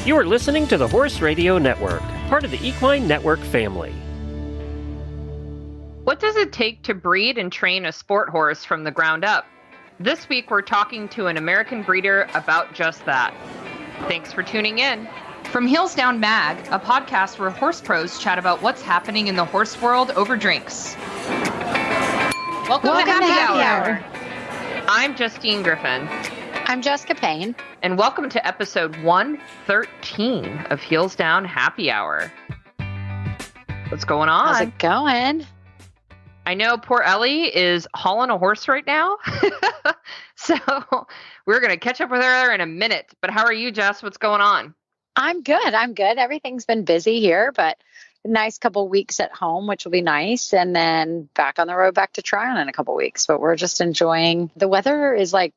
You are listening to the Horse Radio Network, part of the Equine Network family. What does it take to breed and train a sport horse from the ground up? This week, we're talking to an American breeder about just that. Thanks for tuning in. From Heels Down Mag, a podcast where horse pros chat about what's happening in the horse world over drinks. Welcome to Happy Hour. I'm Justine Griffin. I'm Jessica Payne. And welcome to episode 113 of Heels Down Happy Hour. What's going on? How's it going? I know poor Ellie is hauling a horse right now. So we're going to catch up with her in a minute. But how are you, Jess? What's going on? I'm good. Everything's been busy here, but a nice couple weeks at home, which will be nice. And then back on the road, back to Tryon in a couple weeks. But we're just enjoying. The weather is like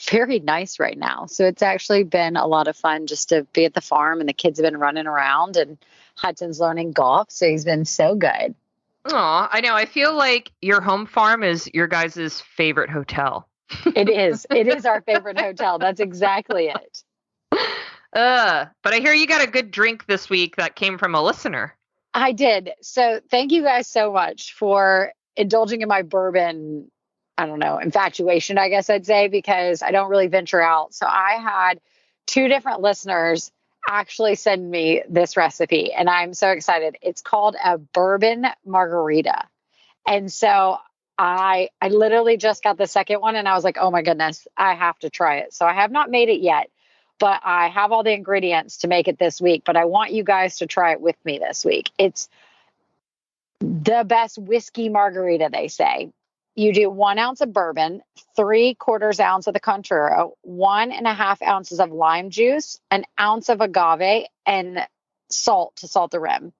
very nice right now. So it's actually been a lot of fun just to be at the farm, and the kids have been running around, and Hudson's learning golf. So he's been so good. Oh, I know. I feel like your home farm is your guys' favorite hotel. It is. It is our favorite hotel. That's exactly it. But I hear you got a good drink this week that came from a listener. I did. So thank you guys so much for indulging in my bourbon, infatuation, I guess I'd say, because I don't really venture out. So I had two different listeners actually send me this recipe, and I'm so excited. It's called a bourbon margarita. And so I literally just got the second one, and I was like, oh my goodness, I have to try it. So I have not made it yet, but I have all the ingredients to make it this week. But I want you guys to try it with me this week. It's the best whiskey margarita, they say. You do 1 ounce of bourbon, 3/4 ounce of the Conturo, 1.5 ounces of lime juice, an ounce of agave, and salt to salt the rim.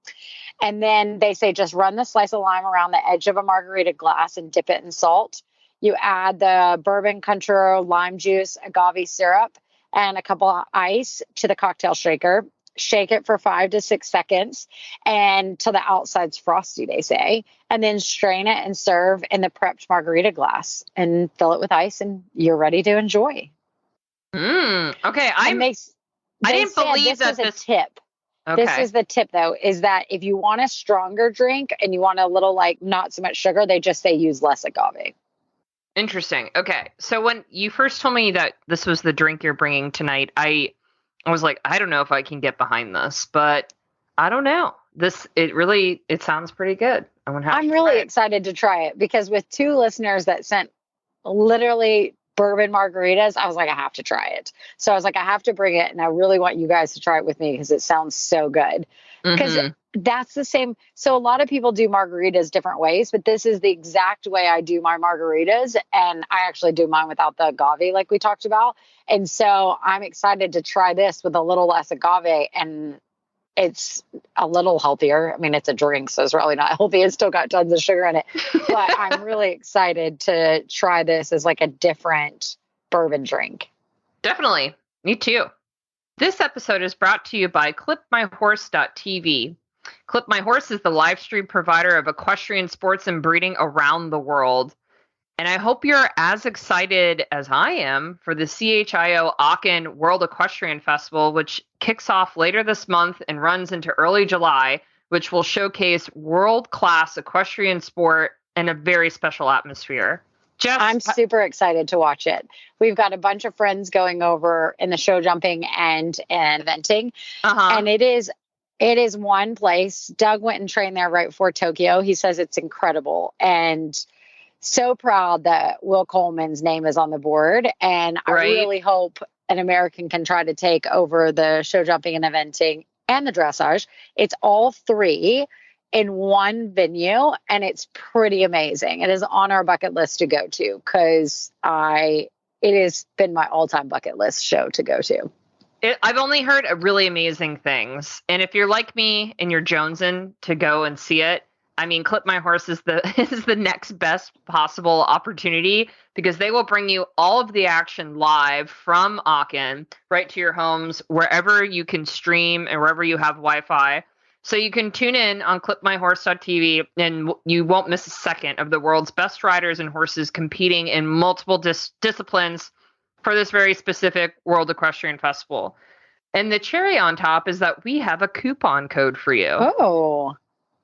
And then they say just run the slice of lime around the edge of a margarita glass and dip it in salt. You add the bourbon, Conturo, lime juice, agave syrup, and a couple of ice to the cocktail shaker. Shake it for 5 to 6 seconds and till the outside's frosty, they say, and then strain it and serve in the prepped margarita glass and fill it with ice, and you're ready to enjoy. Okay. I didn't believe that this tip. Okay. This is the tip, though, is that if you want a stronger drink and you want a little, not so much sugar, they just say use less agave. Interesting. Okay. So when you first told me that this was the drink you're bringing tonight, I was like, I don't know if I can get behind this, but I don't know. It sounds pretty good. I'm really excited to try it, because with two listeners that sent literally bourbon margaritas, I was like, I have to try it. So I was like, I have to bring it, and I really want you guys to try it with me because it sounds so good. Because that's the same. So a lot of people do margaritas different ways, but this is the exact way I do my margaritas. And I actually do mine without the agave, like we talked about. And so I'm excited to try this with a little less agave, and it's a little healthier. I mean, it's a drink, so it's really not healthy. It's still got tons of sugar in it, but I'm really excited to try this as like a different bourbon drink. Definitely. Me too. This episode is brought to you by ClipMyHorse.tv. Clip My Horse is the live stream provider of equestrian sports and breeding around the world. And I hope you're as excited as I am for the CHIO Aachen World Equestrian Festival, which kicks off later this month and runs into early July, which will showcase world-class equestrian sport and a very special atmosphere. Jess, I'm super excited to watch it. We've got a bunch of friends going over in the show jumping and eventing. And it is one place. Doug went and trained there right before Tokyo. He says it's incredible. And so proud that Will Coleman's name is on the board. And I really hope an American can try to take over the show jumping and eventing and the dressage. It's all three in one venue, and it's pretty amazing. It is on our bucket list to go to, because it has been my all-time bucket list show to go to. I've only heard really amazing things. And if you're like me and you're jonesing to go and see it, I mean, Clip My Horse is the next best possible opportunity, because they will bring you all of the action live from Aachen right to your homes, wherever you can stream and wherever you have Wi-Fi. So you can tune in on ClipMyHorse.tv, and you won't miss a second of the world's best riders and horses competing in multiple disciplines for this very specific World Equestrian Festival. And the cherry on top is that we have a coupon code for you. Oh.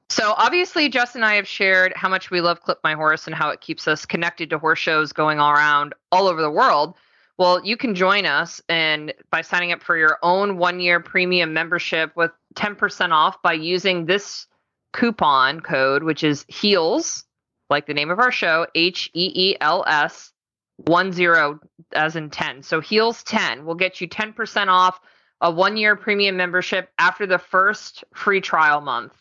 So obviously, Jess and I have shared how much we love Clip My Horse and how it keeps us connected to horse shows going all around all over the world. Well, you can join us and by signing up for your own 1-year premium membership with 10% off by using this coupon code, which is HEELS, like the name of our show, HEELS 10 as in 10. So HEELS 10 will get you 10% off a 1-year premium membership after the first free trial month.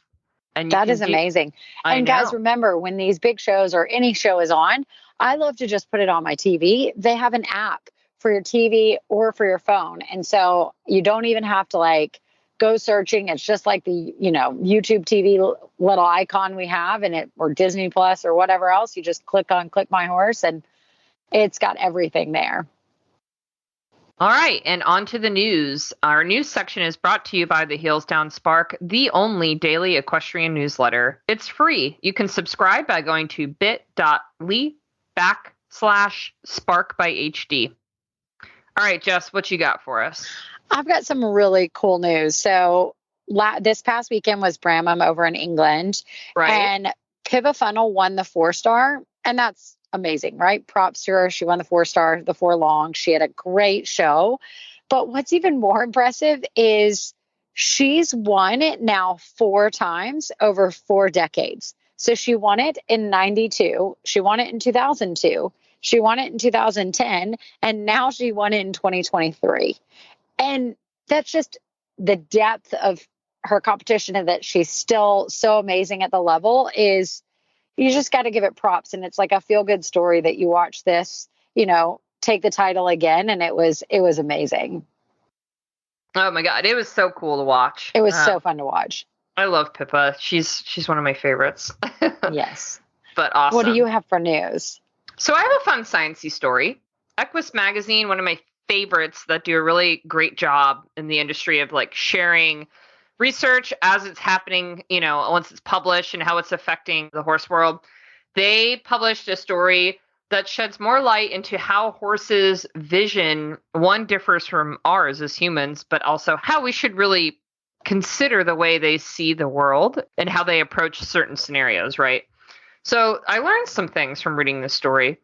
And that is amazing. And guys, remember, when these big shows or any show is on, I love to just put it on my TV. They have an app for your TV or for your phone. And so you don't even have to like go searching. It's just like the, YouTube TV little icon we have or Disney Plus or whatever else. You just click on Click My Horse and it's got everything there. All right, and on to the news. Our news section is brought to you by the Heels Down Spark, the only daily equestrian newsletter. It's free. You can subscribe by going to bit.ly/sparkbyhd. All right, Jess, what you got for us? I've got some really cool news. So this past weekend was Bramham over in England. Right. And Pippa Funnel won the 4-star, and that's amazing, right? Props to her. She won the 4-star, the 4 long. She had a great show. But what's even more impressive is she's won it now 4 times over 4 decades. So she won it in 92. She won it in 2002. She won it in 2010. And now she won it in 2023. And that's just the depth of her competition and that she's still so amazing at the level is you just got to give it props. And it's like a feel good story that you watch this, take the title again. And it was amazing. Oh my God. It was so cool to watch. It was so fun to watch. I love Pippa. She's one of my favorites. Yes. But awesome. What do you have for news? So I have a fun sciencey story. Equus Magazine, one of my favorites that do a really great job in the industry of like sharing research as it's happening, once it's published and how it's affecting the horse world. They published a story that sheds more light into how horses' vision, one, differs from ours as humans, but also how we should really consider the way they see the world and how they approach certain scenarios, right? So I learned some things from reading this story.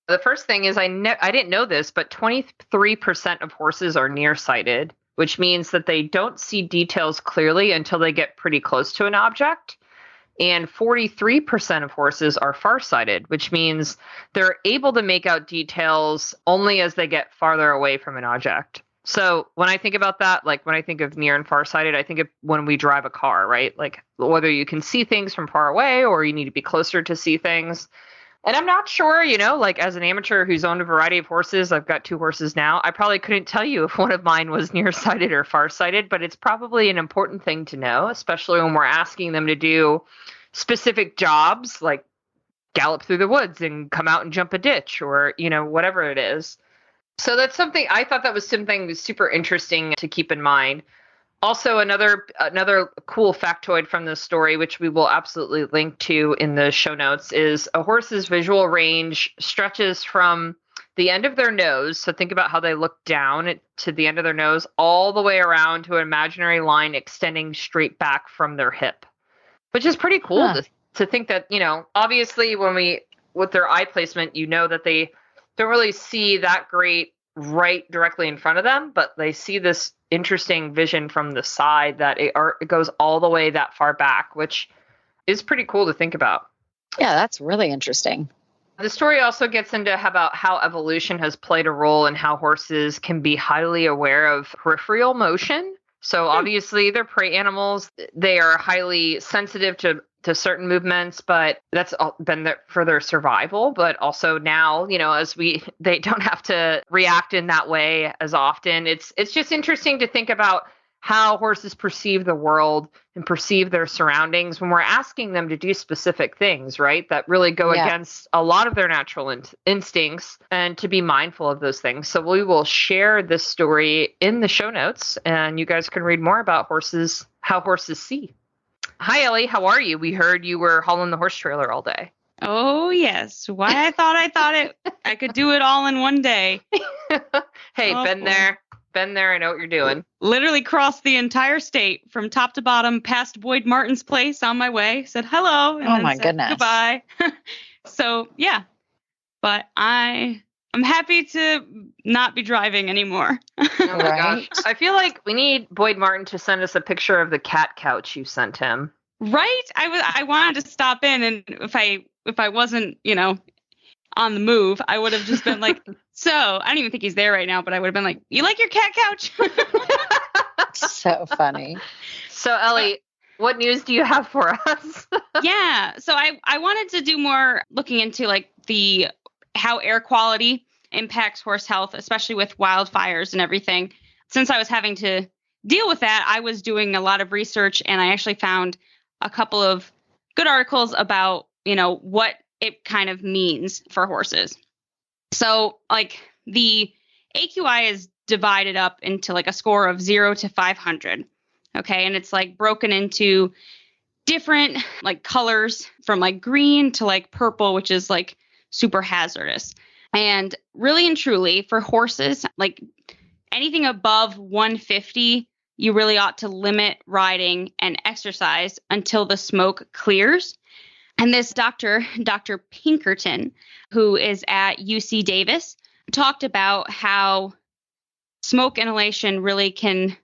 The first thing is I didn't know this, but 23% of horses are nearsighted, which means that they don't see details clearly until they get pretty close to an object. And 43% of horses are farsighted, which means they're able to make out details only as they get farther away from an object. So when I think about that, like when I think of near and farsighted, I think of when we drive a car, right? Like whether you can see things from far away or you need to be closer to see things. And I'm not sure, like as an amateur who's owned a variety of horses, I've got 2 horses now. I probably couldn't tell you if one of mine was nearsighted or farsighted, but it's probably an important thing to know, especially when we're asking them to do specific jobs like gallop through the woods and come out and jump a ditch or, whatever it is. So that's something I thought that was something super interesting to keep in mind. Also, another cool factoid from this story, which we will absolutely link to in the show notes, is a horse's visual range stretches from the end of their nose. So think about how they look down to the end of their nose, all the way around to an imaginary line extending straight back from their hip, which is pretty cool to think that, obviously with their eye placement, that they don't really see that great right directly in front of them, but they see this interesting vision from the side that it goes all the way that far back, which is pretty cool to think about. Yeah, that's really interesting. The story also gets into about how evolution has played a role in how horses can be highly aware of peripheral motion. So obviously they're prey animals. They are highly sensitive to certain movements, but that's been there for their survival. But also now, as they don't have to react in that way as often. It's just interesting to think about how horses perceive the world and perceive their surroundings when we're asking them to do specific things, right? That really go against a lot of their natural instincts, and to be mindful of those things. So we will share this story in the show notes, and you guys can read more about horses, how horses see. Hi, Ellie. How are you? We heard you were hauling the horse trailer all day. Oh, yes. Why I thought I could do it all in one day. Hey, been there, Been there. I know what you're doing. Literally crossed the entire state from top to bottom, past Boyd Martin's place on my way, said hello, and then my said goodness. goodbye. So, yeah. But I'm happy to not be driving anymore. Oh my Right? gosh. I feel like we need Boyd Martin to send us a picture of the cat couch you sent him. Right? I wanted to stop in, and if I wasn't, on the move, I would have just been like, so I don't even think he's there right now, but I would have been like, you like your cat couch? So funny. So Ellie, what news do you have for us? Yeah. So I wanted to do more looking into like how air quality impacts horse health, especially with wildfires and everything. Since I was having to deal with that, I was doing a lot of research, and I actually found a couple of good articles about, what it kind of means for horses. So like the AQI is divided up into like a score of 0 to 500. Okay. And it's like broken into different like colors from like green to like purple, which is like super hazardous. And really and truly for horses, like anything above 150, you really ought to limit riding and exercise until the smoke clears. And this Dr. Pinkerton, who is at UC Davis, talked about how smoke inhalation really can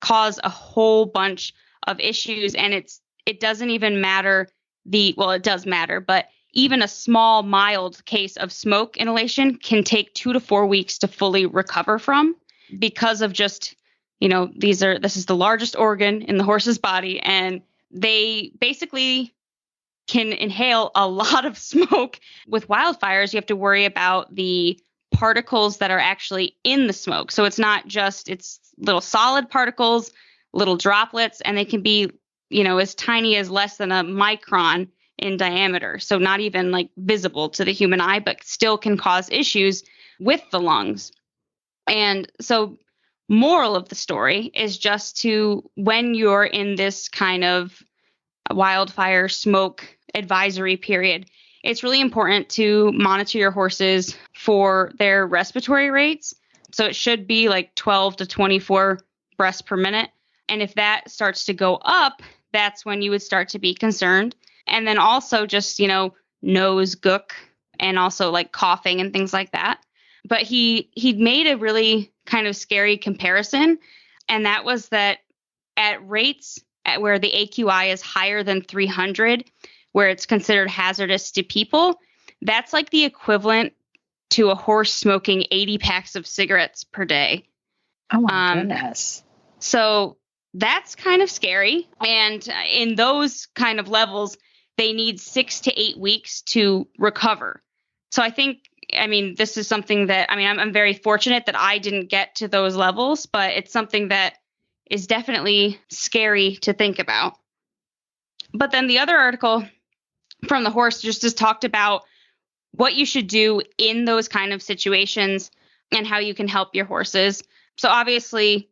cause a whole bunch of issues. And it doesn't even matter it does matter, but even a small, mild case of smoke inhalation can take 2 to 4 weeks to fully recover from, because of just, this is the largest organ in the horse's body, and they basically can inhale a lot of smoke. With wildfires, you have to worry about the particles that are actually in the smoke. So it's not just, it's little solid particles, little droplets, and they can be, as tiny as less than a micron in diameter. So not even like visible to the human eye, but still can cause issues with the lungs. And so moral of the story is just when you're in this kind of wildfire smoke advisory period, it's really important to monitor your horses for their respiratory rates. So it should be like 12 to 24 breaths per minute. And if that starts to go up, that's when you would start to be concerned. And then also just, nose gook and also like coughing and things like that. But he made a really kind of scary comparison. And that was that at rates where the AQI is higher than 300, where it's considered hazardous to people, that's like the equivalent to a horse smoking 80 packs of cigarettes per day. Oh my goodness. So that's kind of scary. And in those kind of levels, they need 6 to 8 weeks to recover. So this is something that, I'm very fortunate that I didn't get to those levels, but it's something that is definitely scary to think about. But then the other article from the horse just talked about what you should do in those kind of situations and how you can help your horses. So obviously,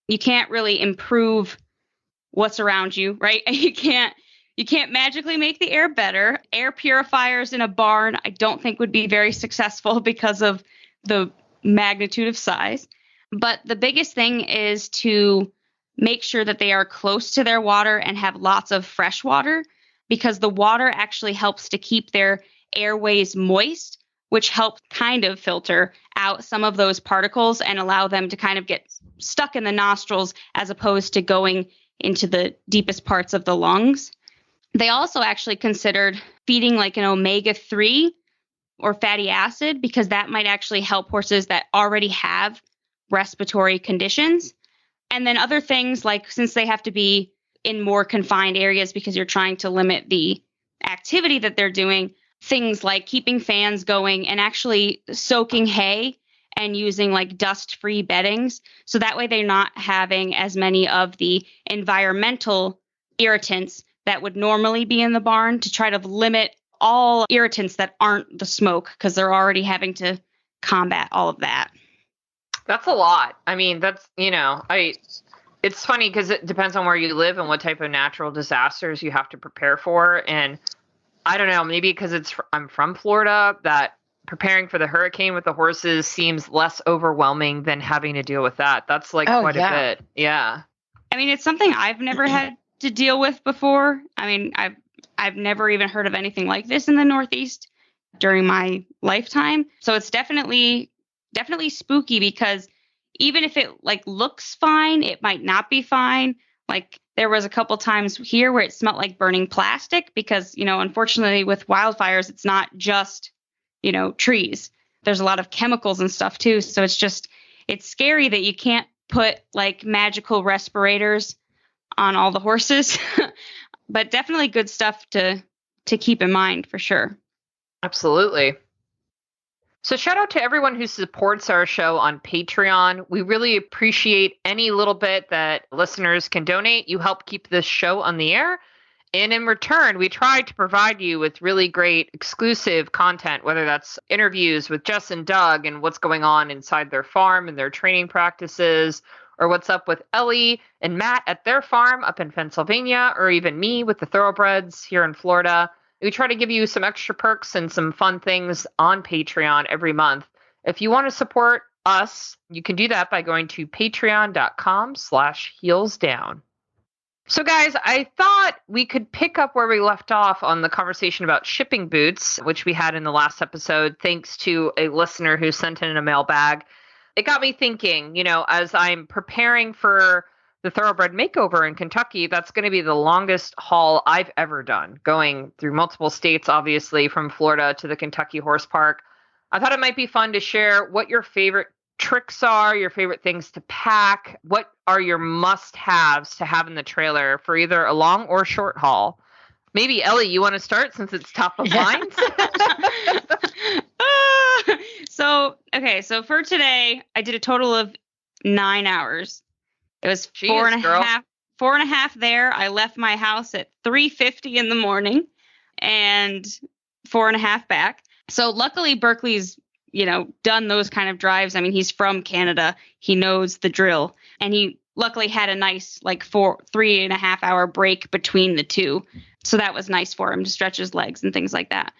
you can't really improve what's around you, right? You can't magically make the air better. Air purifiers in a barn, I don't think would be very successful because of the magnitude of size. But the biggest thing is to make sure that they are close to their water and have lots of fresh water, because the water actually helps to keep their airways moist, which helps kind of filter out some of those particles and allow them to kind of get stuck in the nostrils as opposed to going into the deepest parts of the lungs. They also actually considered feeding like an omega-3 or fatty acid, because that might actually help horses that already have respiratory conditions. And then other things like, since they have to be in more confined areas because you're trying to limit the activity that they're doing, things like keeping fans going and actually soaking hay and using like dust-free beddings. So that way they're not having as many of the environmental irritants that would normally be in the barn, to try to limit all irritants that aren't the smoke, because they're already having to combat all of that. That's a lot. It's funny because it depends on where you live and what type of natural disasters you have to prepare for. And I don't know, maybe because I'm from Florida, that preparing for the hurricane with the horses seems less overwhelming than having to deal with that. That's like Oh, quite yeah. a bit. Yeah. I mean, it's something I've never had to deal with before. I mean, I've never even heard of anything like this in the Northeast during my lifetime. So it's definitely spooky, because even if it like looks fine, it might not be fine. Like there was a couple times here where it smelled like burning plastic because, unfortunately with wildfires, it's not just, trees. There's a lot of chemicals and stuff too. So it's scary that you can't put like magical respirators on all the horses, but definitely good stuff to keep in mind for sure. Absolutely. So shout out to everyone who supports our show on Patreon. We really appreciate any little bit that listeners can donate. You help keep this show on the air. And in return, we try to provide you with really great exclusive content, whether that's interviews with Jess and Doug and what's going on inside their farm and their training practices, or what's up with Ellie and Matt at their farm up in Pennsylvania, or even me with the thoroughbreds here in Florida. We try to give you some extra perks and some fun things on Patreon every month. If you want to support us, you can do that by going to patreon.com/heelsdown. So guys, I thought we could pick up where we left off on the conversation about shipping boots, which we had in the last episode, thanks to a listener who sent in a mailbag. It got me thinking, as I'm preparing for the thoroughbred makeover in Kentucky, that's going to be the longest haul I've ever done, going through multiple states, obviously, from Florida to the Kentucky Horse Park. I thought it might be fun to share what your favorite tricks are, your favorite things to pack, what are your must-haves to have in the trailer for either a long or short haul. Maybe, Ellie, you want to start since it's top of mind? So for today, I did a total of 9 hours. It was four and a half there. I left my house at 3:50 in the morning and 4.5 back. So luckily Berkeley's, done those kind of drives. I mean, he's from Canada. He knows the drill. And he luckily had a nice 3.5 hour break between the two. So that was nice for him to stretch his legs and things like that.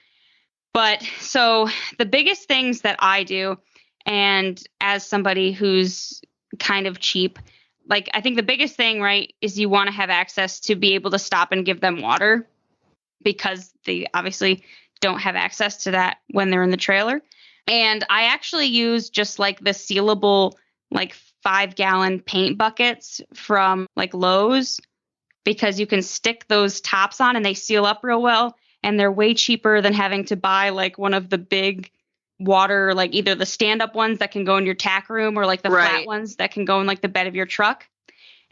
But so the biggest things that I do, and as somebody who's kind of cheap, I think the biggest thing, right, is you want to have access to be able to stop and give them water, because they obviously don't have access to that when they're in the trailer. And I actually use just the sealable 5-gallon paint buckets from Lowe's, because you can stick those tops on and they seal up real well. And they're way cheaper than having to buy one of the big water, either the stand-up ones that can go in your tack room or the flat ones that can go in the bed of your truck.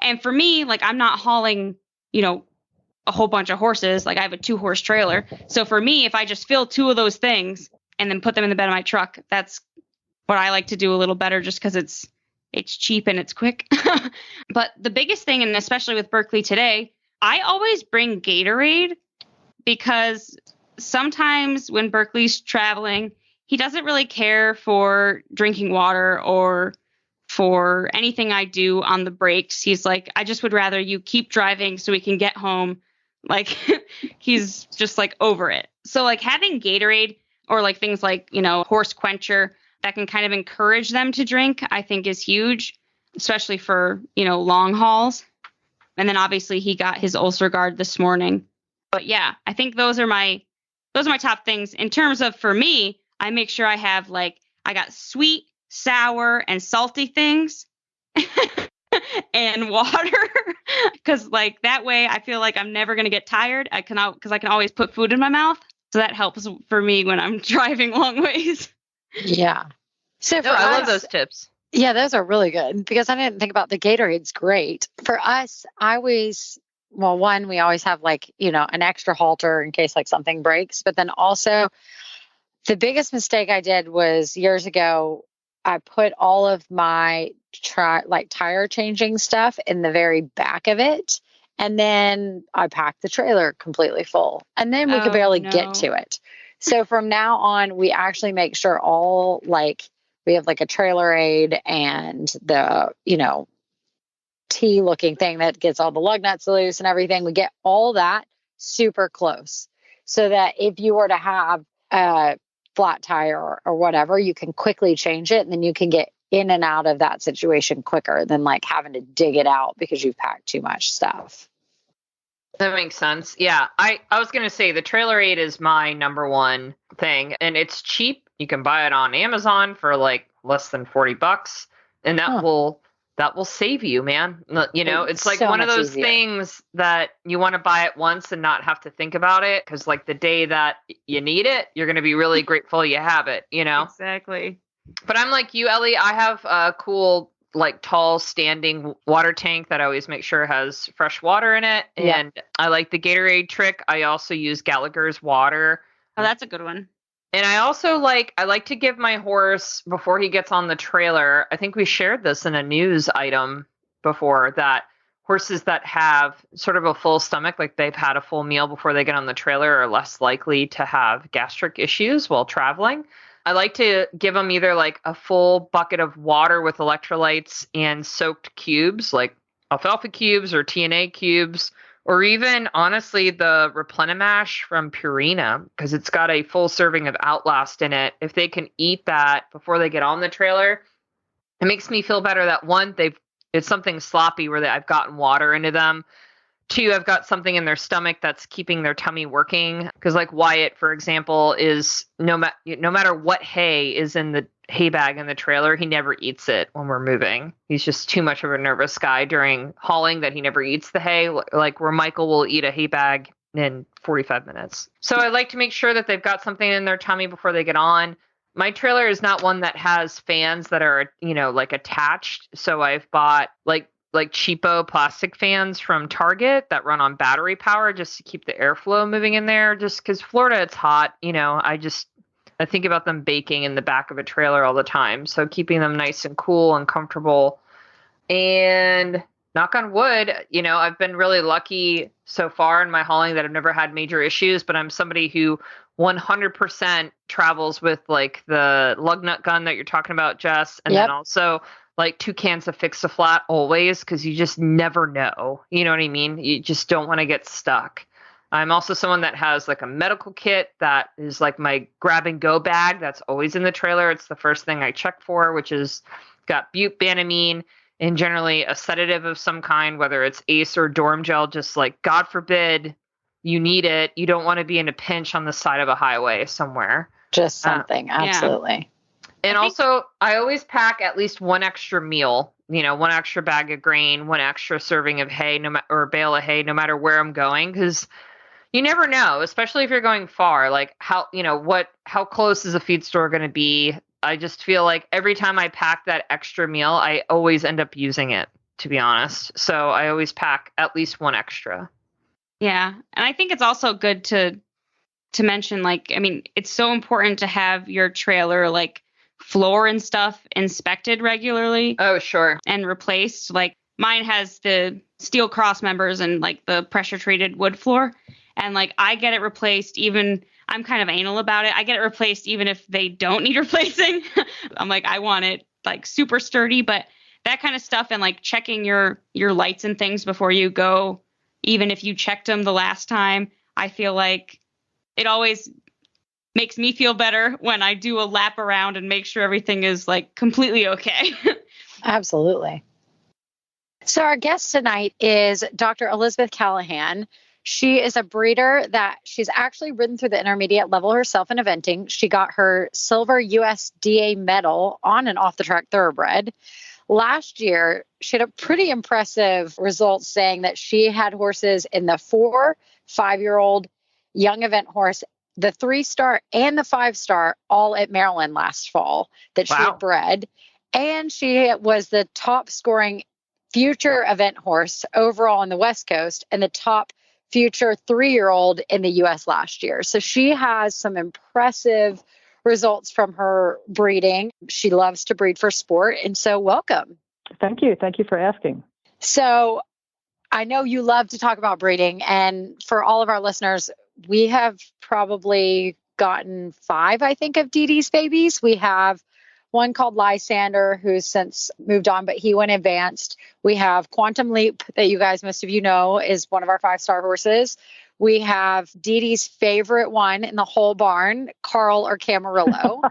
And for me, I'm not hauling, a whole bunch of horses. I have a 2-horse trailer. So for me, if I just fill 2 of those things and then put them in the bed of my truck, that's what I like to do a little better, just because it's cheap and it's quick. But the biggest thing, and especially with Berkeley today, I always bring Gatorade, because sometimes when Berkeley's traveling, he doesn't really care for drinking water or for anything I do on the breaks. He's like, I just would rather you keep driving so we can get home. He's just over it. So having Gatorade or things horse quencher that can kind of encourage them to drink, I think is huge, especially for, long hauls. And then obviously he got his ulcer guard this morning. But yeah, I think those are my top things. In terms of, for me, I make sure I have I got sweet, sour, and salty things and water, because that way I feel I'm never going to get tired. Because I can always put food in my mouth. So that helps for me when I'm driving long ways. Yeah. So I love those tips. Yeah, those are really good, because I didn't think about the Gatorade's great. For us, we always have an extra halter in case something breaks. But then also the biggest mistake I did was years ago, I put all of my tire changing stuff in the very back of it. And then I packed the trailer completely full, and then we could barely get to it. So from now on, we actually make sure all we have a trailer aid and the, T looking thing that gets all the lug nuts loose and everything. We get all that super close, so that if you were to have a flat tire or whatever, you can quickly change it and then you can get in and out of that situation quicker than like having to dig it out because you've packed too much stuff. That makes sense. Yeah. I was going to say the Trailer 8 is my number one thing, and it's cheap. You can buy it on Amazon for like less than $40, and that will save you, man. You know, it's like so one of much those easier. things that you want to buy it once and not have to think about it, because like the day that you need it, you're going to be really grateful you have it, you know? Exactly. But I'm like you, Ellie. I have a cool, like tall standing water tank that I always make sure has fresh water in it. Yeah. And I like the Gatorade trick. I also use Gallagher's water. Oh, that's a good one. And I also like to give my horse before he gets on the trailer. I think we shared this in a news item before, that horses that have sort of a full stomach, like they've had a full meal before they get on the trailer, are less likely to have gastric issues while traveling. I like to give them either like a full bucket of water with electrolytes and soaked cubes, like alfalfa cubes or TNA cubes, or even honestly the Replenimash from Purina, because it's got a full serving of Outlast in it. If they can eat that before they get on the trailer, it makes me feel better that one, it's something sloppy where I've gotten water into them. Two, I've got something in their stomach that's keeping their tummy working. Because like Wyatt, for example, is no matter what hay is in the hay bag in the trailer, he never eats it when we're moving. He's just too much of a nervous guy during hauling that he never eats the hay, like where Michael will eat a hay bag in 45 minutes. So I like to make sure that they've got something in their tummy before they get on. My trailer is not one that has fans that are, like attached. So I've bought like cheapo plastic fans from Target that run on battery power just to keep the airflow moving in there. Just because Florida, it's hot. I think about them baking in the back of a trailer all the time. So keeping them nice and cool and comfortable. And knock on wood, I've been really lucky so far in my hauling that I've never had major issues, but I'm somebody who 100% travels with like the lug nut gun that you're talking about, Jess. And then also like 2 cans of Fix-A-Flat always, because you just never know. You know what I mean? You just don't want to get stuck. I'm also someone that has like a medical kit that is like my grab and go bag that's always in the trailer. It's the first thing I check for, which is got butanamine and generally a sedative of some kind, whether it's ACE or Dorm Gel, just like God forbid you need it. You don't want to be in a pinch on the side of a highway somewhere. Just something. Absolutely. And also, I always pack at least one extra meal, one extra bag of grain, one extra serving of hay, or bale of hay, no matter where I'm going, because you never know, especially if you're going far, like how close is a feed store going to be? I just feel like every time I pack that extra meal, I always end up using it, to be honest. So I always pack at least one extra. Yeah. And I think it's also good to mention, like, I mean, it's so important to have your trailer, like, floor and stuff inspected regularly. Oh, sure. And replaced. Like mine has the steel cross members and like the pressure treated wood floor. And like I get it replaced, even I'm kind of anal about it. I get it replaced even if they don't need replacing. I'm like, I want it like super sturdy, but that kind of stuff, and like checking your lights and things before you go, even if you checked them the last time, I feel like it always makes me feel better when I do a lap around and make sure everything is like completely okay. Absolutely. So our guest tonight is Dr. Elizabeth Callahan. She is a breeder that she's actually ridden through the intermediate level herself in eventing. She got her silver USDA medal on an off-the-track thoroughbred. Last year, she had a pretty impressive result saying that she had horses in the 4, 5-year-old young event horse, the 3-star and the 5-star, all at Maryland last fall that she had bred. And she was the top scoring future event horse overall on the West Coast and the top future 3-year-old in the U.S. last year. So she has some impressive results from her breeding. She loves to breed for sport. And so welcome. Thank you. Thank you for asking. So I know you love to talk about breeding. And for all of our listeners, we have probably gotten 5, I think, of Dee Dee's babies. We have one called Lysander, who's since moved on, but he went advanced. We have Quantum Leap, that you guys, most of you know, is one of our 5-star horses. We have Dee Dee's favorite one in the whole barn, Carl or Camarillo.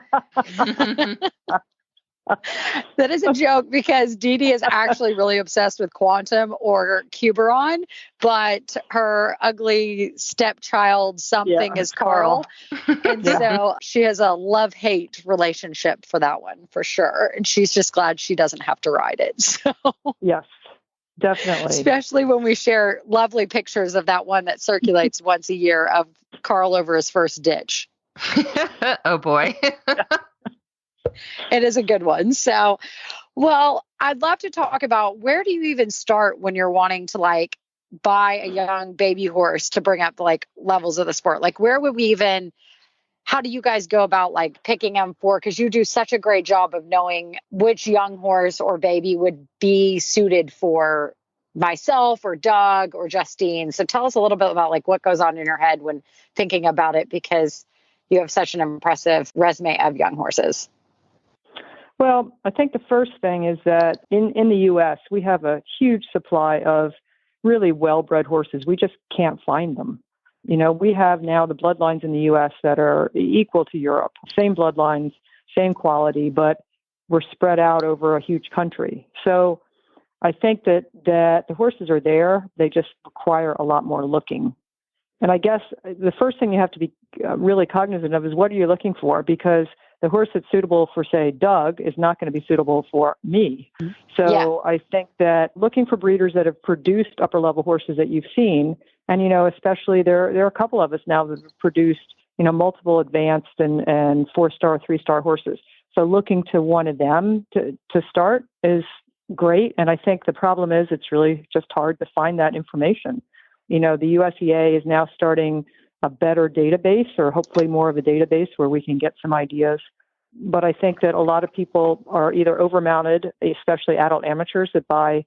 That is a joke because Dee Dee is actually really obsessed with Quantum or Cuberon, but her ugly stepchild something is Carl. And so she has a love-hate relationship for that one for sure. And she's just glad she doesn't have to ride it. So Yes, definitely. especially when we share lovely pictures of that one that circulates once a year of Carl over his first ditch. Oh boy. It is a good one. So, well, I'd love to talk about where do you even start when you're wanting to like buy a young baby horse to bring up the like levels of the sport? Like where would we even, how do you guys go about like picking them for, because you do such a great job of knowing which young horse or baby would be suited for myself or Doug or Justine. So tell us a little bit about like what goes on in your head when thinking about it, because you have such an impressive resume of young horses. Well, I think the first thing is that in the U.S., we have a huge supply of really well-bred horses. We just can't find them. You know, we have now the bloodlines in the U.S. that are equal to Europe. Same bloodlines, same quality, but we're spread out over a huge country. So I think that the horses are there. They just require a lot more looking. And I guess the first thing you have to be really cognizant of is what are you looking for? Because the horse that's suitable for, say, Doug is not going to be suitable for me. So I think that looking for breeders that have produced upper level horses that you've seen, and, you know, especially there are a couple of us now that have produced, you know, multiple advanced and 4-star, 3-star horses. So looking to one of them to start is great. And I think the problem is it's really just hard to find that information. You know, the USEA is now starting a better database, or hopefully more of a database where we can get some ideas. But I think that a lot of people are either overmounted, especially adult amateurs that buy,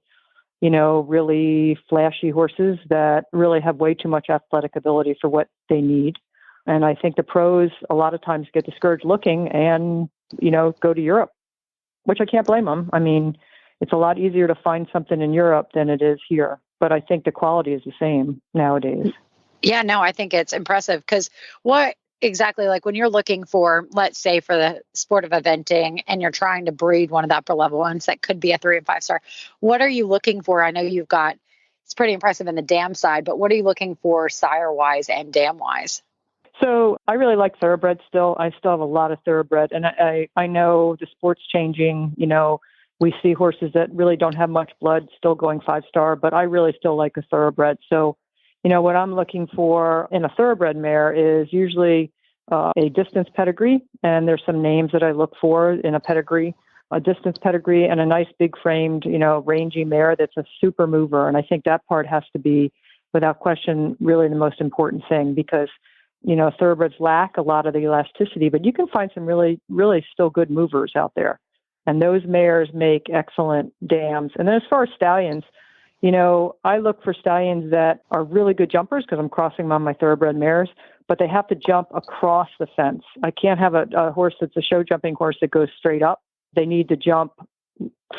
you know, really flashy horses that really have way too much athletic ability for what they need. And I think the pros a lot of times get discouraged looking and, you know, go to Europe, which I can't blame them. I mean, it's a lot easier to find something in Europe than it is here. But I think the quality is the same nowadays. Yeah, no, I think it's impressive because what exactly, like when you're looking for, let's say for the sport of eventing and you're trying to breed one of the upper level ones that could be a 3 and 5-star, what are you looking for? I know you've got, it's pretty impressive in the dam side, but what are you looking for sire wise and dam wise? So I really like thoroughbred still. I still have a lot of thoroughbred, and I know the sport's changing. You know, we see horses that really don't have much blood still going 5-star, but I really still like a thoroughbred. So, you know, what I'm looking for in a thoroughbred mare is usually a distance pedigree, and there's some names that I look for in a pedigree, a distance pedigree, and a nice big framed, you know, rangy mare that's a super mover. And I think that part has to be, without question, really the most important thing, because, you know, thoroughbreds lack a lot of the elasticity, but you can find some really, really still good movers out there. And those mares make excellent dams. And then as far as stallions, you know, I look for stallions that are really good jumpers because I'm crossing them on my thoroughbred mares, but they have to jump across the fence. I can't have a horse that's a show jumping horse that goes straight up. They need to jump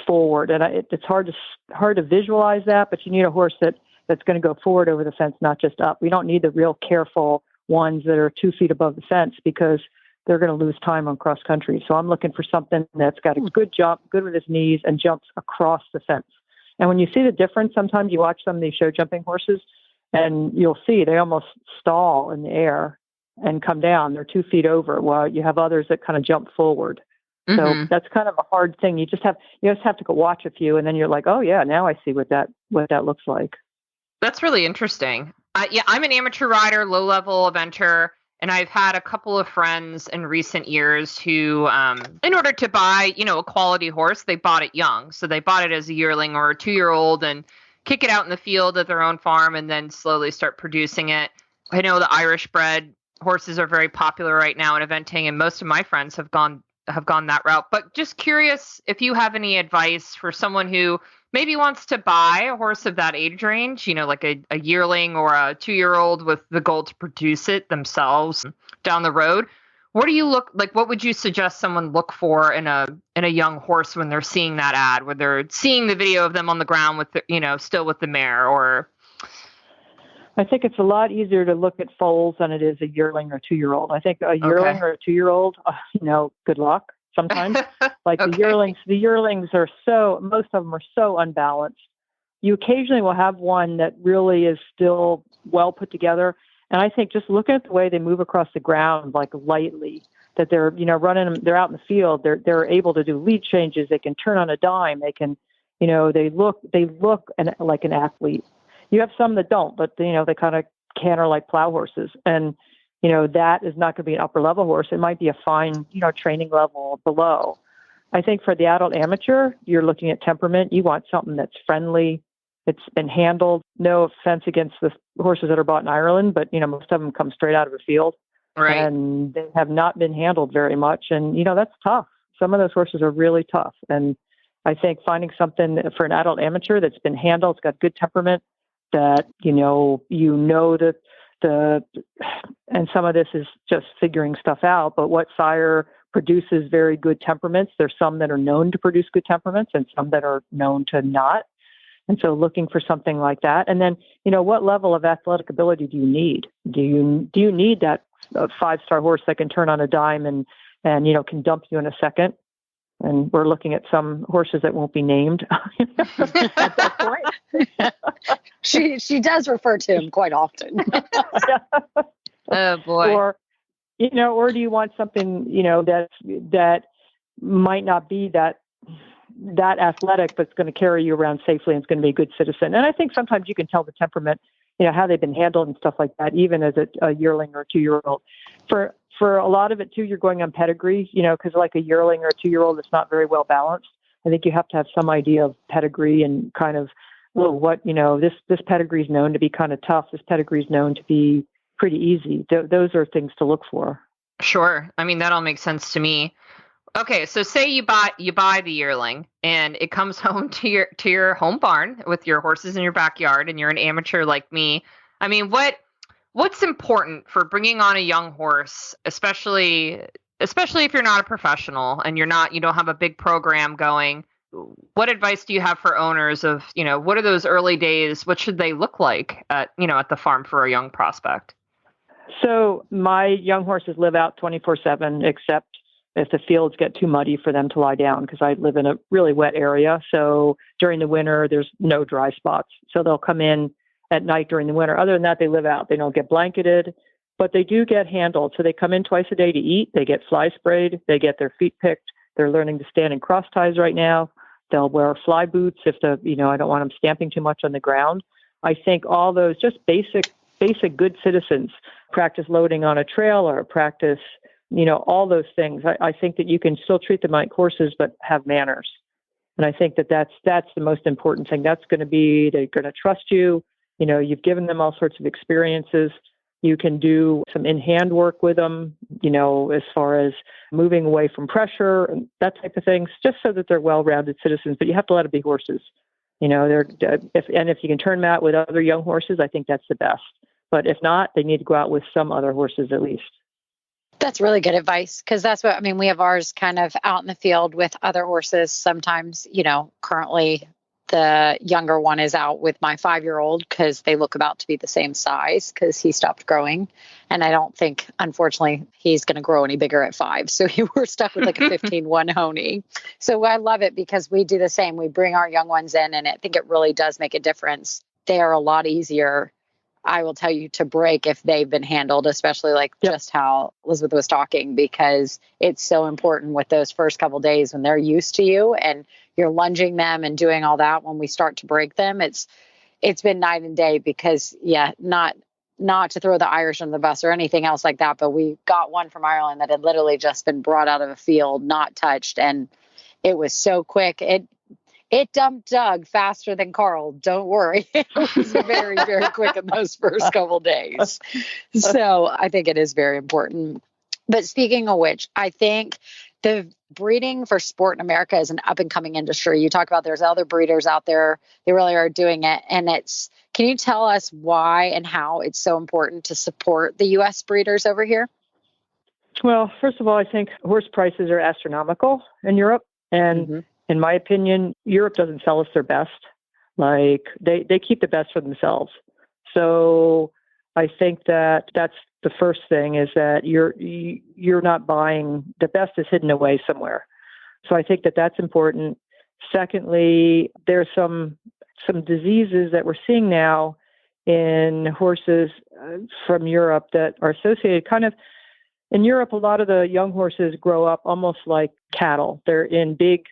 forward. And it's hard to visualize that, but you need a horse that's going to go forward over the fence, not just up. We don't need the real careful ones that are 2 feet above the fence because they're going to lose time on cross country. So I'm looking for something that's got a good jump, good with his knees, and jumps across the fence. And when you see the difference, sometimes you watch some of these show jumping horses and you'll see they almost stall in the air and come down. They're 2 feet over, while you have others that kind of jump forward. So that's kind of a hard thing. You just have to go watch a few, and then you're like, oh yeah, now I see what that looks like. That's really interesting. Yeah, I'm an amateur rider, low level eventer. And I've had a couple of friends in recent years who, in order to buy, you know, a quality horse, they bought it young. So they bought it as a yearling or a 2-year-old and kick it out in the field at their own farm and then slowly start producing it. I know the Irish bred horses are very popular right now in eventing, and most of my friends have gone that route. But just curious if you have any advice for someone who maybe wants to buy a horse of that age range, you know, like a yearling or a 2-year-old with the goal to produce it themselves down the road. What would you suggest someone look for in a young horse when they're seeing that ad, when they're seeing the video of them on the ground with the, you know, still with the mare? Or I think it's a lot easier to look at foals than it is a yearling or 2-year-old. I think a yearling or a 2-year-old, good luck sometimes. Like Okay. the yearlings are most of them are so unbalanced. You occasionally will have one that really is still well put together. And I think just looking at the way they move across the ground, like lightly, that they're, running them, they're out in the field, they're able to do lead changes. They can turn on a dime. They can, they look like an athlete. You have some that don't, but they kind of canter like plow horses. And, that is not going to be an upper level horse. It might be a fine, training level below. I think for the adult amateur, you're looking at temperament. You want something that's friendly. It's been handled. No offense against the horses that are bought in Ireland, but, most of them come straight out of a field. Right. And they have not been handled very much. And, that's tough. Some of those horses are really tough. And I think finding something for an adult amateur that's been handled, it's got good temperament, that, that and some of this is just figuring stuff out, but what sire produces very good temperaments. There's some that are known to produce good temperaments and some that are known to not. And so looking for something like that. And then, what level of athletic ability do you need? Do you need that 5-star horse that can turn on a dime and can dump you in a second? And we're looking at some horses that won't be named at that point. She does refer to him quite often. Oh boy. Or do you want something, that might not be that athletic, but it's going to carry you around safely and it's going to be a good citizen. And I think sometimes you can tell the temperament, how they've been handled and stuff like that, even as a yearling or a 2-year-old. For a lot of it too, you're going on pedigree, because like a yearling or a 2-year-old, it's not very well balanced. I think you have to have some idea of pedigree and kind of, this pedigree is known to be kind of tough. This pedigree is known to be pretty easy. Those are things to look for. Sure. I mean, that all makes sense to me. Okay, so say you buy the yearling and it comes home to your home barn with your horses in your backyard, and you're an amateur like me. I mean, what's important for bringing on a young horse, especially if you're not a professional and you don't have a big program going? What advice do you have for owners of, what are those early days? What should they look like at the farm for a young prospect? So my young horses live out 24/7, except if the fields get too muddy for them to lie down, because I live in a really wet area. So during the winter, there's no dry spots. So they'll come in at night during the winter. Other than that, they live out. They don't get blanketed, but they do get handled. So they come in twice a day to eat. They get fly sprayed. They get their feet picked. They're learning to stand in cross ties right now. They'll wear fly boots if I don't want them stamping too much on the ground. I think all those just basic good citizens, practice loading on a trail or practice, all those things. I think that you can still treat them like horses, but have manners. And I think that's the most important thing. That's going to be, they're going to trust you. You've given them all sorts of experiences. You can do some in-hand work with them, as far as moving away from pressure and that type of things, just so that they're well-rounded citizens. But you have to let them be horses. If you can turn them out with other young horses, I think that's the best. But if not, they need to go out with some other horses at least. That's really good advice, because that's what, we have ours kind of out in the field with other horses. Sometimes, currently the younger one is out with my 5-year-old because they look about to be the same size because he stopped growing. And I don't think, unfortunately, he's going to grow any bigger at 5. So we're stuck with like a 15-1 Honey. So I love it because we do the same. We bring our young ones in, and I think it really does make a difference. They are a lot easier, I will tell you, to break if they've been handled, especially just how Elizabeth was talking, because it's so important with those first couple of days when they're used to you and you're lunging them and doing all that. When we start to break them, it's been night and day, because not to throw the Irish under the bus or anything else like that, but we got one from Ireland that had literally just been brought out of a field, not touched. And it was so quick. It dumped Doug faster than Carl. Don't worry. It was very, very quick in those first couple of days. So I think it is very important. But speaking of which, I think the breeding for sport in America is an up and coming industry. You talk about there's other breeders out there. They really are doing it. And can you tell us why and how it's so important to support the U.S. breeders over here? Well, first of all, I think horse prices are astronomical in Europe. And in my opinion, Europe doesn't sell us their best. Like they keep the best for themselves. So I think that that's the first thing, is that you're not buying, the best is hidden away somewhere. So I think that that's important. Secondly, there's some diseases that we're seeing now in horses from Europe that are associated kind of, in Europe, a lot of the young horses grow up almost like cattle. They're in big,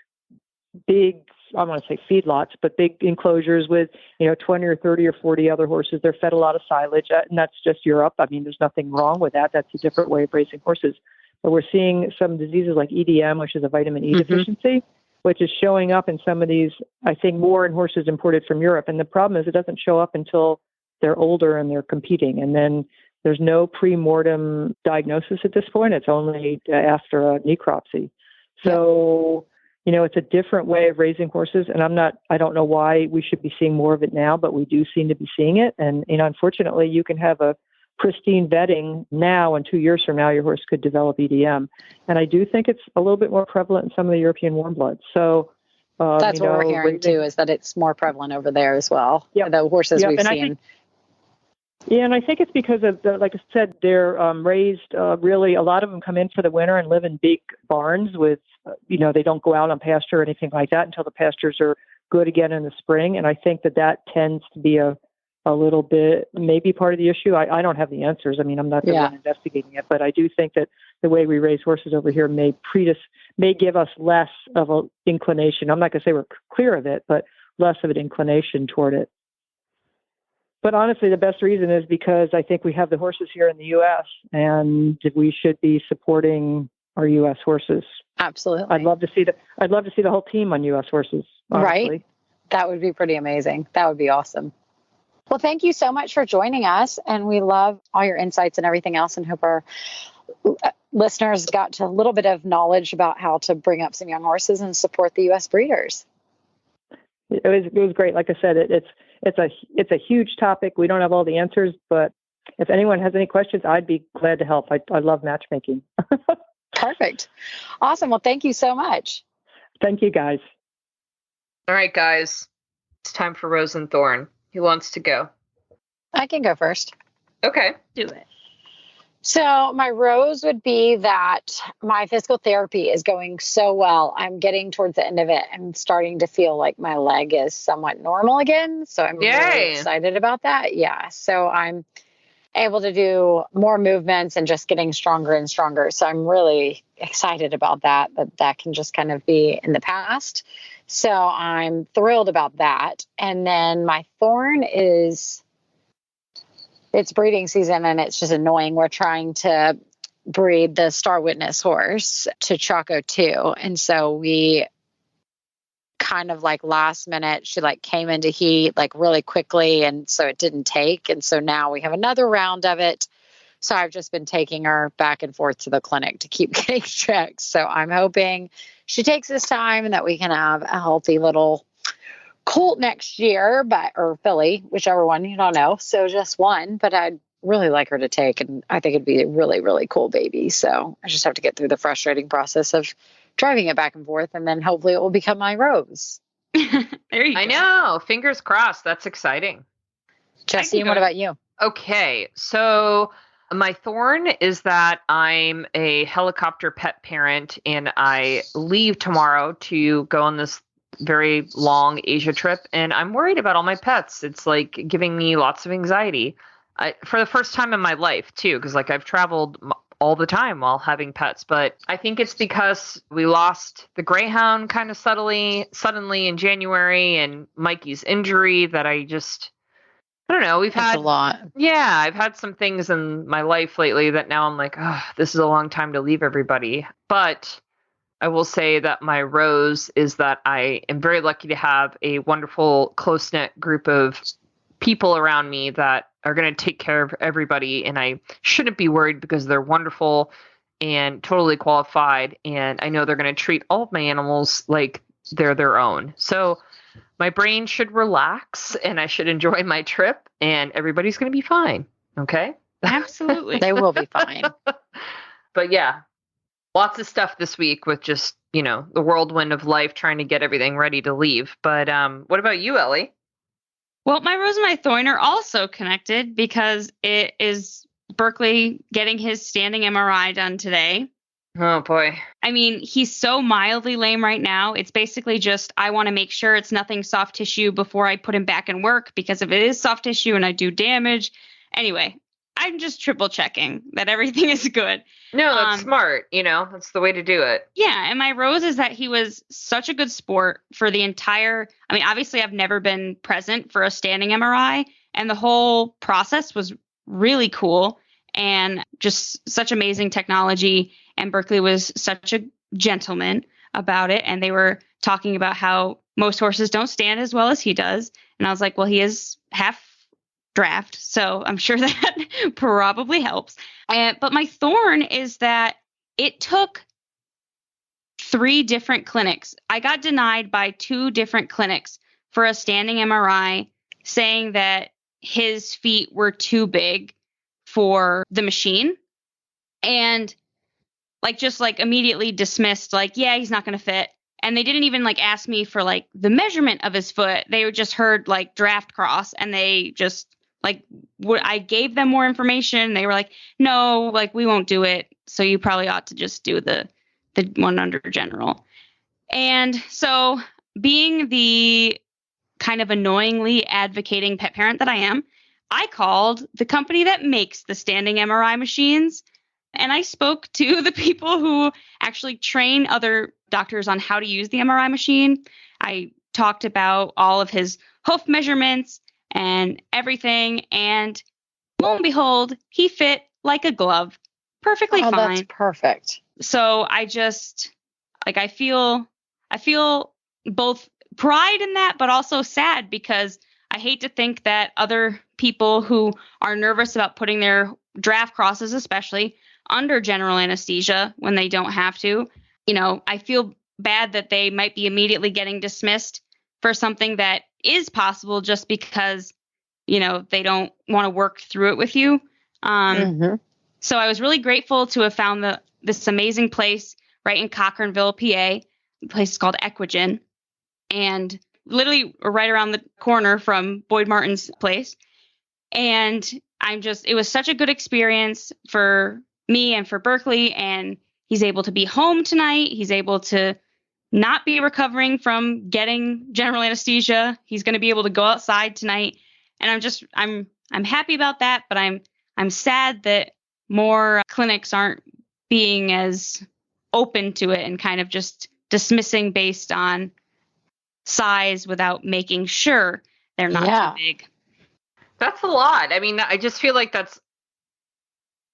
I want to say feedlots, but big enclosures with, 20 or 30 or 40 other horses. They're fed a lot of silage, and that's just Europe. I mean, there's nothing wrong with that. That's a different way of raising horses. But we're seeing some diseases like EDM, which is a vitamin E deficiency, which is showing up in some of these, I think, more in horses imported from Europe. And the problem is it doesn't show up until they're older and they're competing. And then there's no pre-mortem diagnosis at this point. It's only after a necropsy. So, it's a different way of raising horses. And I don't know why we should be seeing more of it now, but we do seem to be seeing it. And, unfortunately, you can have a pristine vetting now, and 2 years from now, your horse could develop EDM. And I do think it's a little bit more prevalent in some of the European warm bloods. So that's what we're hearing too, is that it's more prevalent over there as well. Yeah, the horses we've seen. And I think it's because of, like I said, they're raised, really, a lot of them come in for the winter and live in big barns with, they don't go out on pasture or anything like that until the pastures are good again in the spring. And I think that tends to be a little bit, maybe part of the issue. I don't have the answers. I mean, I'm not the one investigating it, but I do think that the way we raise horses over here may give us less of an inclination. I'm not going to say we're clear of it, but less of an inclination toward it. But honestly, the best reason is because I think we have the horses here in the U.S. and we should be supporting our U.S. horses. Absolutely. I'd love to see the whole team on U.S. horses. Honestly. Right. That would be pretty amazing. That would be awesome. Well, thank you so much for joining us. And we love all your insights and everything else, and hope our listeners got a little bit of knowledge about how to bring up some young horses and support the U.S. breeders. It was great. Like I said, it's a huge topic. We don't have all the answers, but if anyone has any questions, I'd be glad to help. I love matchmaking. Perfect. Awesome. Well, thank you so much. Thank you, guys. All right, guys. It's time for Rose and Thorn. Who wants to go? I can go first. Okay. Do it. So my rose would be that my physical therapy is going so well. I'm getting towards the end of it. I'm starting to feel like my leg is somewhat normal again. So I'm really excited about that. Yeah. So I'm able to do more movements and just getting stronger and stronger. So I'm really excited about that can just kind of be in the past. So I'm thrilled about that. And then my thorn is, it's breeding season and it's just annoying. We're trying to breed the Star Witness horse to Chaco 2. And so we kind of like last minute, she like came into heat like really quickly. And so it didn't take. And so now we have another round of it. So I've just been taking her back and forth to the clinic to keep getting checked. So I'm hoping she takes this time and that we can have a healthy little colt next year, or filly, whichever one, you don't know. So just one, but I'd really like her to take, and I think it'd be a really, really cool baby. So I just have to get through the frustrating process of driving it back and forth, and then hopefully it will become my Rose. There you go. I know. Fingers crossed. That's exciting. Jesse, what about you? Okay. So my thorn is that I'm a helicopter pet parent, and I leave tomorrow to go on this very long Asia trip, and I'm worried about all my pets. It's like giving me lots of anxiety for the first time in my life too, because like I've traveled all the time while having pets, but I think it's because we lost the Greyhound kind of suddenly in January, and Mikey's injury that I don't know. We've had a lot. Yeah, I've had some things in my life lately that now I'm like, oh, this is a long time to leave everybody. But I will say that my rose is that I am very lucky to have a wonderful, close-knit group of people around me that are going to take care of everybody. And I shouldn't be worried because they're wonderful and totally qualified. And I know they're going to treat all of my animals like they're their own. So my brain should relax and I should enjoy my trip and everybody's going to be fine. Okay? Absolutely. They will be fine. But yeah. Lots of stuff this week with just, the whirlwind of life trying to get everything ready to leave. But what about you, Ellie? Well, my rose and my thorn are also connected because it is Berkeley getting his standing MRI done today. Oh, boy. I mean, he's so mildly lame right now. It's basically just, I want to make sure it's nothing soft tissue before I put him back in work, because if it is soft tissue and I do damage. Anyway, I'm just triple checking that everything is good. No, that's smart. That's the way to do it. Yeah. And my rose is that he was such a good sport for the entire, I mean, obviously I've never been present for a standing MRI, and the whole process was really cool and just such amazing technology. And Berkeley was such a gentleman about it. And they were talking about how most horses don't stand as well as he does. And I was like, well, he is half draft, so I'm sure that probably helps. But my thorn is that it took 3 different clinics. I got denied by 2 different clinics for a standing MRI, saying that his feet were too big for the machine. And just immediately dismissed, yeah, he's not going to fit. And they didn't even ask me for the measurement of his foot. They just heard draft cross, and they just I gave them more information. They were like, no, we won't do it. So you probably ought to just do the one under general. And so, being the kind of annoyingly advocating pet parent that I am, I called the company that makes the standing MRI machines. And I spoke to the people who actually train other doctors on how to use the MRI machine. I talked about all of his hoof measurements and everything. And lo and behold, he fit like a glove. Perfectly fine. That's perfect. So I just I feel both pride in that, but also sad, because I hate to think that other people who are nervous about putting their draft crosses, especially, under general anesthesia when they don't have to, I feel bad that they might be immediately getting dismissed for something that is possible just because, they don't want to work through it with you. So I was really grateful to have found this amazing place right in Cochranville, PA. The place is called Equigen, and literally right around the corner from Boyd Martin's place. And it was such a good experience for me and for Berkeley, and he's able to be home tonight. He's able to not be recovering from getting general anesthesia. He's going to be able to go outside tonight. And I'm happy about that, but I'm sad that more clinics aren't being as open to it and kind of just dismissing based on size without making sure they're not too big. That's a lot. I mean, I just feel like that's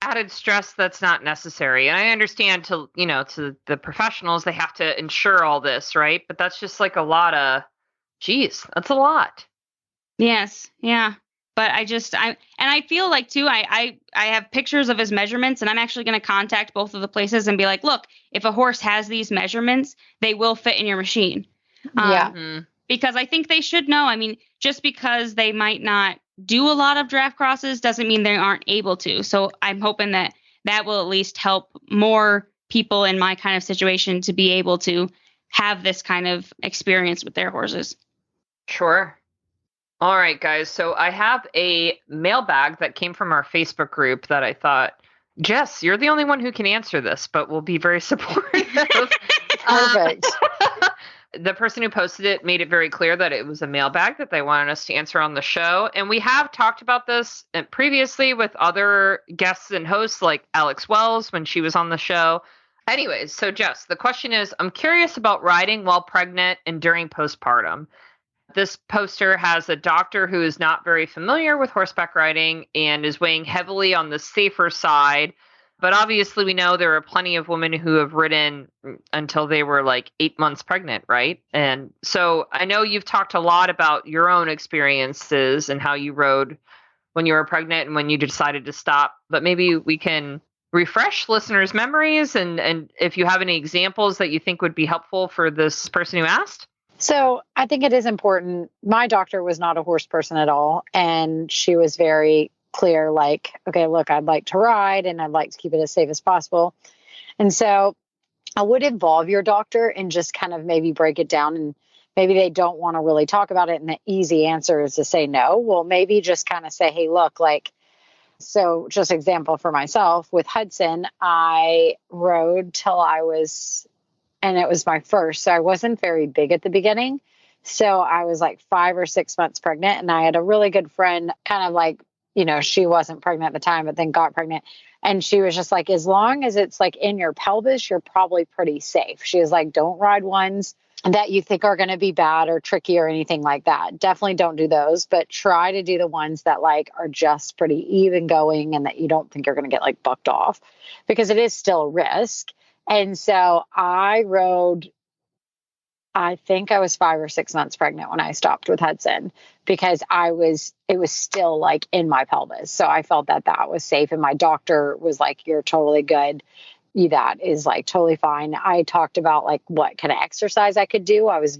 added stress that's not necessary. And I understand to the professionals, they have to ensure all this, right? But that's just a lot of, that's a lot. Yes. Yeah. But I feel like too, I have pictures of his measurements, and I'm actually going to contact both of the places and be like, look, if a horse has these measurements, they will fit in your machine. Because I think they should know. I mean, just because they might not do a lot of draft crosses doesn't mean they aren't able to. So I'm hoping that will at least help more people in my kind of situation to be able to have this kind of experience with their horses. Sure. All right, guys. So I have a mailbag that came from our Facebook group that I thought, Jess, you're the only one who can answer this, but we'll be very supportive. Perfect. The person who posted it made it very clear that it was a mailbag that they wanted us to answer on the show. And we have talked about this previously with other guests and hosts like Alex Wells when she was on the show. Anyways, so Jess, the question is, I'm curious about riding while pregnant and during postpartum. This poster has a doctor who is not very familiar with horseback riding and is weighing heavily on the safer side. But obviously, we know there are plenty of women who have ridden until they were 8 months pregnant, right? And so I know you've talked a lot about your own experiences and how you rode when you were pregnant and when you decided to stop. But maybe we can refresh listeners' memories and if you have any examples that you think would be helpful for this person who asked. So I think it is important. My doctor was not a horse person at all. And she was very clear, okay, look, I'd like to ride and I'd like to keep it as safe as possible. And so I would involve your doctor and just kind of maybe break it down and maybe they don't want to really talk about it. And the easy answer is to say no. Well, maybe just kind of say, hey, look, like, so just example for myself with Hudson, I rode till and it was my first. So I wasn't very big at the beginning. So I was like 5 or 6 months pregnant, and I had a really good friend, kind of like, she wasn't pregnant at the time, but then got pregnant. And she was just like, as long as it's like in your pelvis, you're probably pretty safe. She was like, don't ride ones that you think are going to be bad or tricky or anything like that. Definitely don't do those, but try to do the ones that like are just pretty even going and that you don't think you're going to get like bucked off, because it is still a risk. And so I rode, I think I was 5 or 6 months pregnant when I stopped with Hudson, because it was still like in my pelvis. So I felt that was safe. And my doctor was like, you're totally good. That is like totally fine. I talked about like what kind of exercise I could do. I was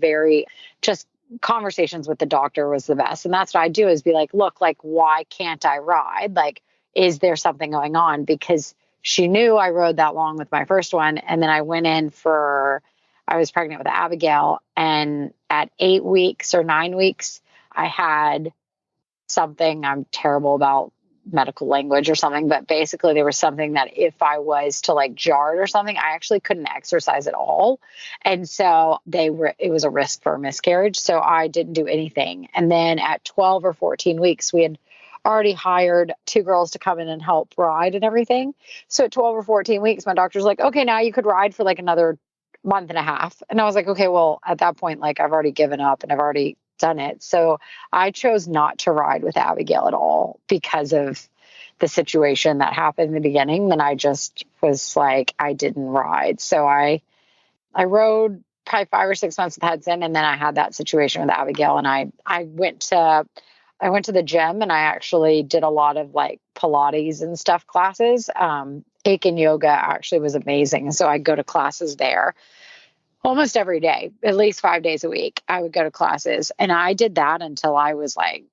just conversations with the doctor was the best. And that's what I do, is be like, look, like, why can't I ride? Like, is there something going on? Because she knew I rode that long with my first one. And then I went in I was pregnant with Abigail. And at 8 weeks or 9 weeks, I had something, I'm terrible about medical language or something, but basically there was something that if I was to like jar it or something, I actually couldn't exercise at all. And so it was a risk for a miscarriage. So I didn't do anything. And then at 12 or 14 weeks, we had already hired 2 girls to come in and help ride and everything. So at 12 or 14 weeks, my doctor's like, okay, now you could ride for like another month and a half. And I was like, okay, well, at that point, like, I've already given up and I've already done it. So I chose not to ride with Abigail at all because of the situation that happened in the beginning. Then I just was like, I didn't ride. So I rode probably 5 or 6 months with Hudson. And then I had that situation with Abigail, and I went to the gym, and I actually did a lot of like Pilates and stuff classes. Aiken yoga actually was amazing. So I go to classes there almost every day, at least 5 days a week. I would go to classes, and I did that until I was like,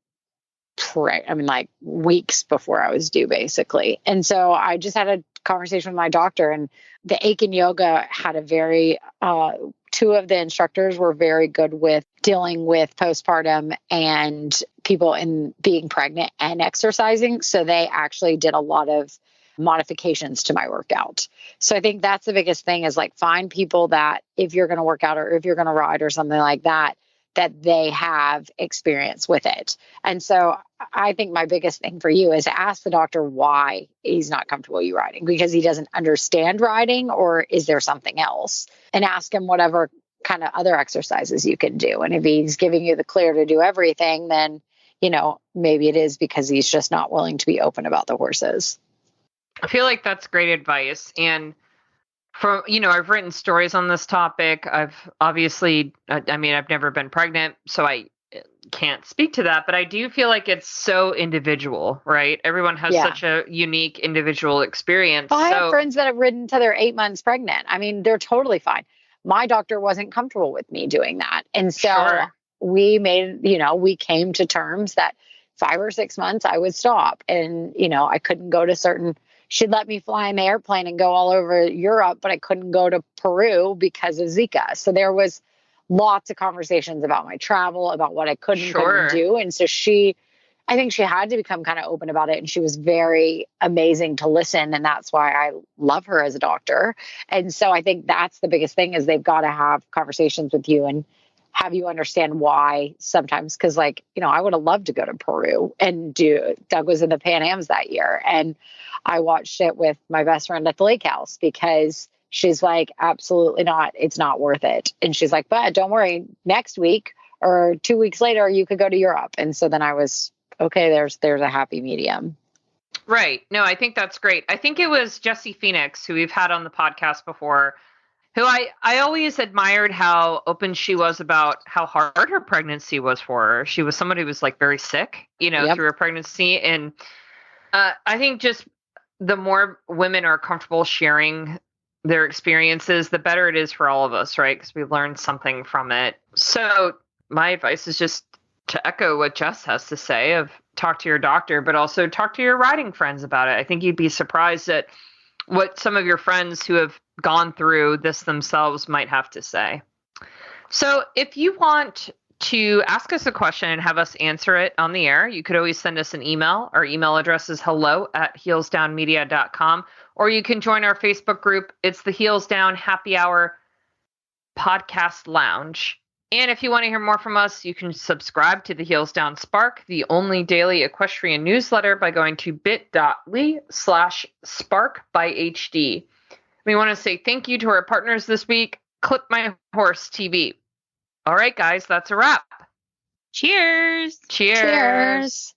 like weeks before I was due, basically. And so I just had a conversation with my doctor, and the Aiken yoga had a very, 2 of the instructors were very good with dealing with postpartum and people in being pregnant and exercising. So they actually did a lot of modifications to my workout. So I think that's the biggest thing, is like, find people that if you're going to work out or if you're going to ride or something like that, that they have experience with it. And so I think my biggest thing for you is to ask the doctor why he's not comfortable you riding, because he doesn't understand riding, or is there something else? And ask him whatever kind of other exercises you can do. And if he's giving you the clear to do everything, then, maybe it is because he's just not willing to be open about the horses. I feel like that's great advice. And I've written stories on this topic. I've obviously, I've never been pregnant, so I can't speak to that, but I do feel like it's so individual, right? Everyone has such a unique individual experience. Well, I have friends that have ridden till they're 8 months pregnant. I mean, they're totally fine. My doctor wasn't comfortable with me doing that. And so we came to terms that 5 or 6 months I would stop. And, I couldn't go to she'd let me fly in the airplane and go all over Europe, but I couldn't go to Peru because of Zika. So there was lots of conversations about my travel, about what I couldn't do. And so I think she had to become kind of open about it. And she was very amazing to listen. And that's why I love her as a doctor. And so I think that's the biggest thing, is they've got to have conversations with you and have you understand why sometimes. Cause like, I would have loved to go to Peru and Doug was in the Pan Ams that year. And I watched it with my best friend at the lake house, because she's like, absolutely not. It's not worth it. And she's like, but don't worry, next week or 2 weeks later, you could go to Europe. And so then I was, okay, there's a happy medium. Right. No, I think that's great. I think it was Jessie Phoenix, who we've had on the podcast before, who I always admired how open she was about how hard her pregnancy was for her. She was somebody who was like very sick, through her pregnancy. And I think just the more women are comfortable sharing their experiences, the better it is for all of us, right? Because we learn something from it. So my advice is just to echo what Jess has to say, of talk to your doctor, but also talk to your riding friends about it. I think you'd be surprised at what some of your friends who have gone through this themselves might have to say. So if you want to ask us a question and have us answer it on the air, you could always send us an email. Our email address is hello@heelsdownmedia.com, or you can join our Facebook group. It's the Heels Down Happy Hour Podcast Lounge. And if you want to hear more from us, you can subscribe to the Heels Down Spark, the only daily equestrian newsletter, by going to bit.ly/sparkbyhd. We want to say thank you to our partners this week, Clip My Horse TV. All right, guys, that's a wrap. Cheers. Cheers. Cheers.